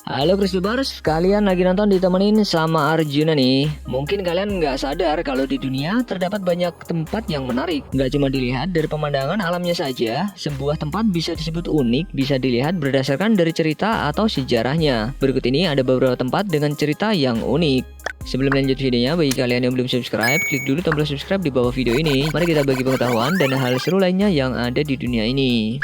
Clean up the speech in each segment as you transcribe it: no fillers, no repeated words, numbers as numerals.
Halo Krisbers, kalian lagi nonton ditemenin sama Arjuna nih. Mungkin kalian nggak sadar kalau di dunia terdapat banyak tempat yang menarik. Nggak cuma dilihat dari pemandangan alamnya saja, sebuah tempat bisa disebut unik, bisa dilihat berdasarkan dari cerita atau sejarahnya. Berikut ini ada beberapa tempat dengan cerita yang unik. Sebelum lanjut videonya, bagi kalian yang belum subscribe, klik dulu tombol subscribe di bawah video ini. Mari kita bagi pengetahuan dan hal seru lainnya yang ada di dunia ini.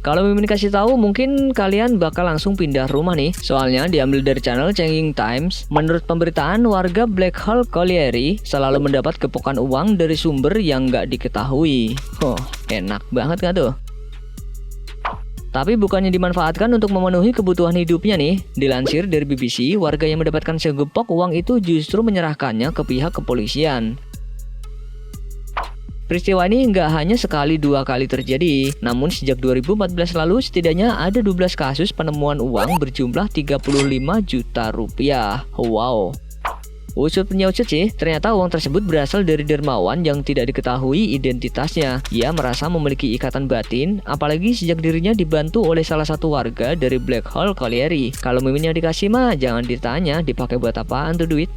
Kalau Mimin kasih tahu, mungkin kalian bakal langsung pindah rumah nih. Soalnya diambil dari channel Changing Times. Menurut pemberitaan, warga Black Hole Colliery selalu mendapat gepokan uang dari sumber yang nggak diketahui. Enak banget nggak tuh? Tapi bukannya dimanfaatkan untuk memenuhi kebutuhan hidupnya nih. Dilansir dari BBC, warga yang mendapatkan segepok uang itu justru menyerahkannya ke pihak kepolisian. Peristiwa ini nggak hanya sekali dua kali terjadi, namun sejak 2014 lalu setidaknya ada 12 kasus penemuan uang berjumlah 35 juta rupiah. Wow. Usut punya usut sih, ternyata uang tersebut berasal dari dermawan yang tidak diketahui identitasnya. Ia merasa memiliki ikatan batin, apalagi sejak dirinya dibantu oleh salah satu warga dari Black Hole Colliery. Kalau Mimin yang dikasih mah jangan ditanya dipakai buat apaan tuh duit.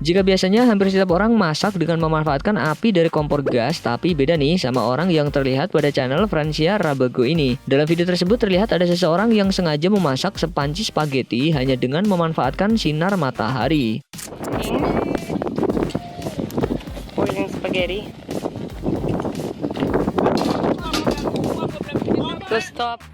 Jika biasanya hampir setiap orang masak dengan memanfaatkan api dari kompor gas, tapi beda nih sama orang yang terlihat pada channel Francia Rabago ini. Dalam video tersebut terlihat ada seseorang yang sengaja memasak sepanci spaghetti hanya dengan memanfaatkan sinar matahari. Boiling spaghetti. To stop.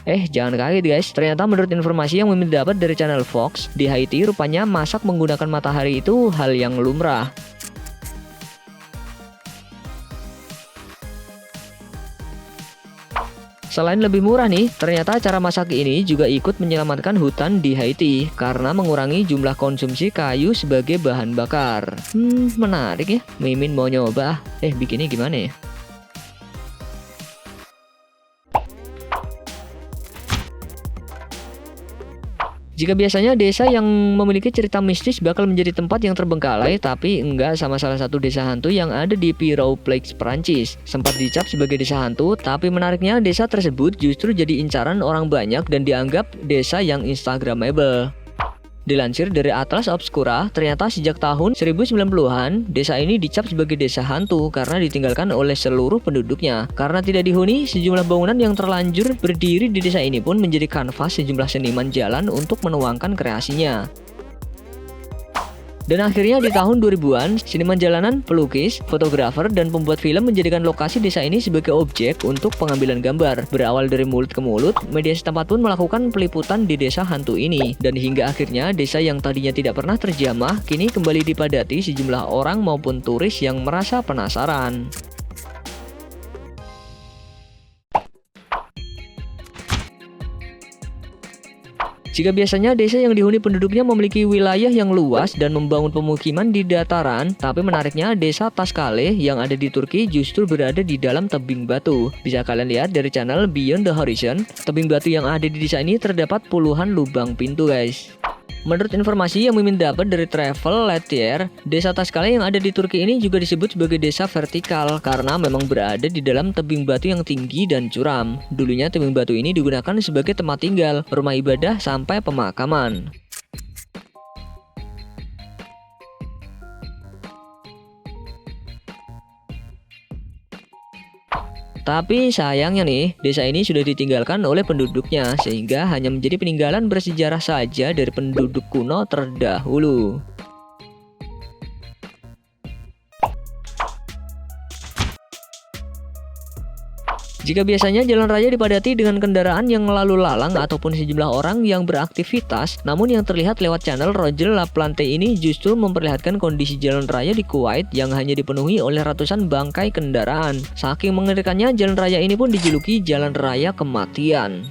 Jangan kaget guys, ternyata menurut informasi yang Mimin dapat dari channel Fox, di Haiti rupanya masak menggunakan matahari itu hal yang lumrah. Selain lebih murah nih, ternyata cara masak ini juga ikut menyelamatkan hutan di Haiti karena mengurangi jumlah konsumsi kayu sebagai bahan bakar. Menarik ya, Mimin mau nyoba. Bikinnya gimana ya? Jika biasanya desa yang memiliki cerita mistis bakal menjadi tempat yang terbengkalai, tapi enggak sama salah satu desa hantu yang ada di Peyraud-Plaix, Perancis. Sempat dicap sebagai desa hantu, tapi menariknya desa tersebut justru jadi incaran orang banyak dan dianggap desa yang instagramable. Dilansir dari Atlas Obscura, ternyata sejak tahun 1090-an, desa ini dicap sebagai desa hantu karena ditinggalkan oleh seluruh penduduknya. Karena tidak dihuni, sejumlah bangunan yang terlanjur berdiri di desa ini pun menjadi kanvas sejumlah seniman jalan untuk menuangkan kreasinya. Dan akhirnya di tahun 2000-an, seniman jalanan, pelukis, fotografer, dan pembuat film menjadikan lokasi desa ini sebagai objek untuk pengambilan gambar. Berawal dari mulut ke mulut, media setempat pun melakukan peliputan di desa hantu ini. Dan hingga akhirnya desa yang tadinya tidak pernah terjamah, kini kembali dipadati sejumlah orang maupun turis yang merasa penasaran. Jika biasanya desa yang dihuni penduduknya memiliki wilayah yang luas dan membangun pemukiman di dataran, tapi menariknya desa Taskale yang ada di Turki justru berada di dalam tebing batu. Bisa kalian lihat dari channel Beyond the Horizon, tebing batu yang ada di desa ini terdapat puluhan lubang pintu guys. Menurut informasi yang Mimin dapat dari Travel Lettier, desa Taskale yang ada di Turki ini juga disebut sebagai desa vertikal karena memang berada di dalam tebing batu yang tinggi dan curam. Dulunya tebing batu ini digunakan sebagai tempat tinggal, rumah ibadah, sampai pemakaman. Tapi sayangnya nih, desa ini sudah ditinggalkan oleh penduduknya sehingga hanya menjadi peninggalan bersejarah saja dari penduduk kuno terdahulu. Jika biasanya jalan raya dipadati dengan kendaraan yang lalu lalang ataupun sejumlah orang yang beraktivitas, namun yang terlihat lewat channel Roger Laplante ini justru memperlihatkan kondisi jalan raya di Kuwait yang hanya dipenuhi oleh ratusan bangkai kendaraan. Saking mengerikannya, jalan raya ini pun dijuluki Jalan Raya Kematian.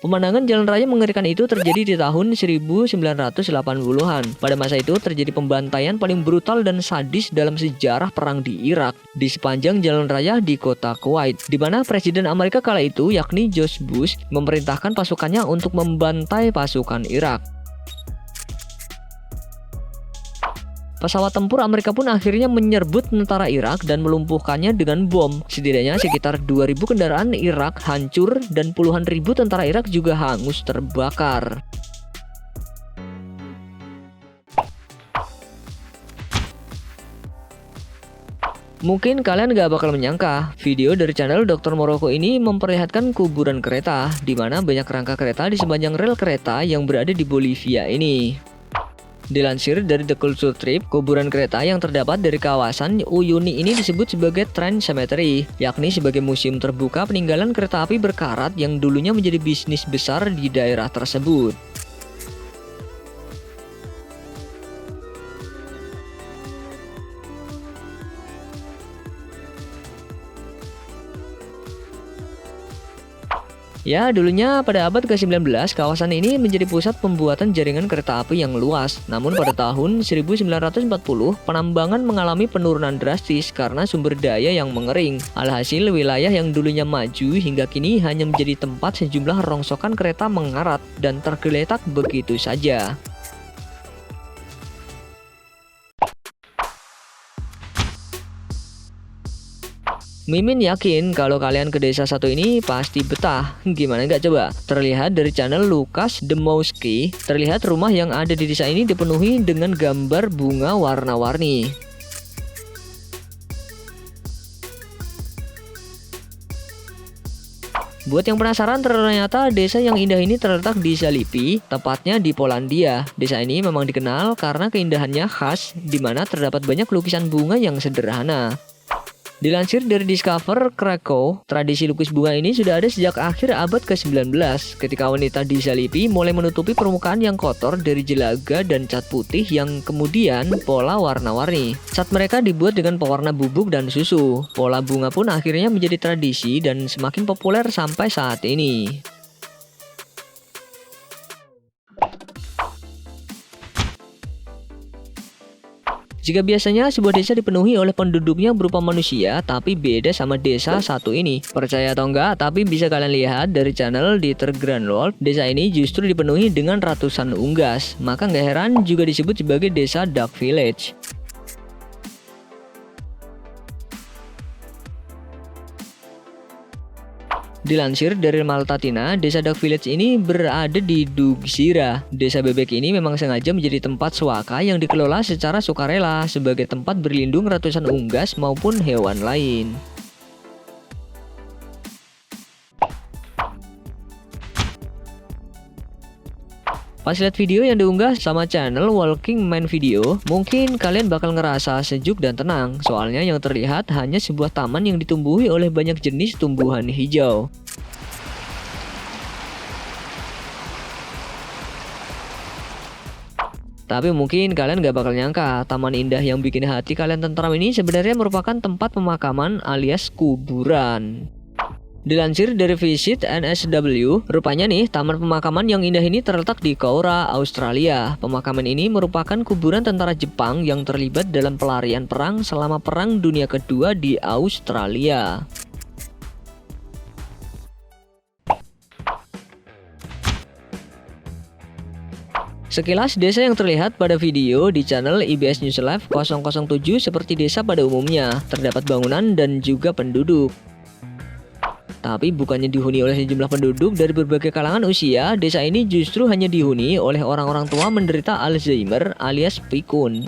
Pemandangan jalan raya mengerikan itu terjadi di tahun 1980-an. Pada masa itu terjadi pembantaian paling brutal dan sadis dalam sejarah perang di Irak di sepanjang jalan raya di kota Kuwait, di mana Presiden Amerika kala itu yakni George Bush memerintahkan pasukannya untuk membantai pasukan Irak. Pesawat tempur Amerika pun akhirnya menyerbu tentara Irak dan melumpuhkannya dengan bom. Setidaknya sekitar 2.000 kendaraan Irak hancur dan puluhan ribu tentara Irak juga hangus terbakar. Mungkin kalian gak bakal menyangka, video dari channel Dr. Morocco ini memperlihatkan kuburan kereta, di mana banyak rangka kereta di sepanjang rel kereta yang berada di Bolivia ini. Dilansir dari The Culture Trip, kuburan kereta yang terdapat dari kawasan Uyuni ini disebut sebagai Train Cemetery, yakni sebagai museum terbuka peninggalan kereta api berkarat yang dulunya menjadi bisnis besar di daerah tersebut. Ya, dulunya pada abad ke-19, kawasan ini menjadi pusat pembuatan jaringan kereta api yang luas. Namun pada tahun 1940, penambangan mengalami penurunan drastis karena sumber daya yang mengering. Alhasil, wilayah yang dulunya maju hingga kini hanya menjadi tempat sejumlah rongsokan kereta mengarat dan tergeletak begitu saja. Mimin yakin kalau kalian ke desa satu ini pasti betah. Gimana nggak coba? Terlihat dari channel Lukas Demowski, terlihat rumah yang ada di desa ini dipenuhi dengan gambar bunga warna-warni. Buat yang penasaran, ternyata desa yang indah ini terletak di Zalipi, tepatnya di Polandia. Desa ini memang dikenal karena keindahannya khas, di mana terdapat banyak lukisan bunga yang sederhana. Dilansir dari Discover Krakow, tradisi lukis bunga ini sudah ada sejak akhir abad ke-19, ketika wanita di Zalipi mulai menutupi permukaan yang kotor dari jelaga dan cat putih yang kemudian pola warna-warni. Cat mereka dibuat dengan pewarna bubuk dan susu. Pola bunga pun akhirnya menjadi tradisi dan semakin populer sampai saat ini. Jika biasanya sebuah desa dipenuhi oleh penduduknya berupa manusia, tapi beda sama desa satu ini. Percaya atau enggak, tapi bisa kalian lihat dari channel Dieter Granwald, desa ini justru dipenuhi dengan ratusan unggas. Maka nggak heran juga disebut sebagai desa Duck Village. Dilansir dari Maltatina, desa Duck Village ini berada di Dugsira. Desa bebek ini memang sengaja menjadi tempat suaka yang dikelola secara sukarela sebagai tempat berlindung ratusan unggas maupun hewan lain. Pas lihat video yang diunggah sama channel Walking Man Video, mungkin kalian bakal ngerasa sejuk dan tenang, soalnya yang terlihat hanya sebuah taman yang ditumbuhi oleh banyak jenis tumbuhan hijau. Tapi mungkin kalian gak bakal nyangka, taman indah yang bikin hati kalian tentram ini sebenarnya merupakan tempat pemakaman alias kuburan. Dilansir dari Visit NSW, rupanya nih taman pemakaman yang indah ini terletak di Koura, Australia. Pemakaman ini merupakan kuburan tentara Jepang yang terlibat dalam pelarian perang selama Perang Dunia Kedua di Australia. Sekilas desa yang terlihat pada video di channel IBS News Live 007 seperti desa pada umumnya, terdapat bangunan dan juga penduduk. Tapi bukannya dihuni oleh sejumlah penduduk dari berbagai kalangan usia, desa ini justru hanya dihuni oleh orang-orang tua menderita Alzheimer alias pikun.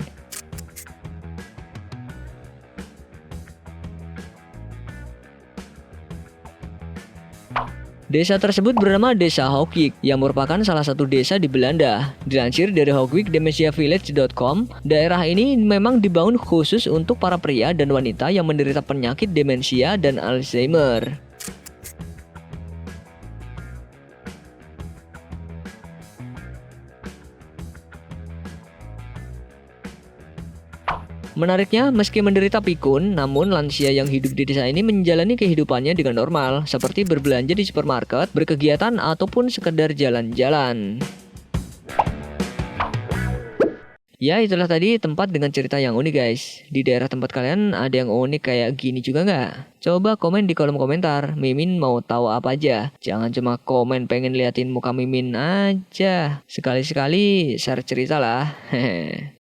Desa tersebut bernama Desa Hoogwijk, yang merupakan salah satu desa di Belanda. Dilansir dari hoogwijkdementiavillage.com, daerah ini memang dibangun khusus untuk para pria dan wanita yang menderita penyakit demensia dan Alzheimer. Menariknya, meski menderita pikun, namun lansia yang hidup di desa ini menjalani kehidupannya dengan normal, seperti berbelanja di supermarket, berkegiatan, ataupun sekedar jalan-jalan. Ya, itulah tadi tempat dengan cerita yang unik guys. Di daerah tempat kalian ada yang unik kayak gini juga nggak? Coba komen di kolom komentar. Mimin mau tahu apa aja. Jangan cuma komen pengen liatin muka Mimin aja. Sekali-sekali share cerita lah. Hehe.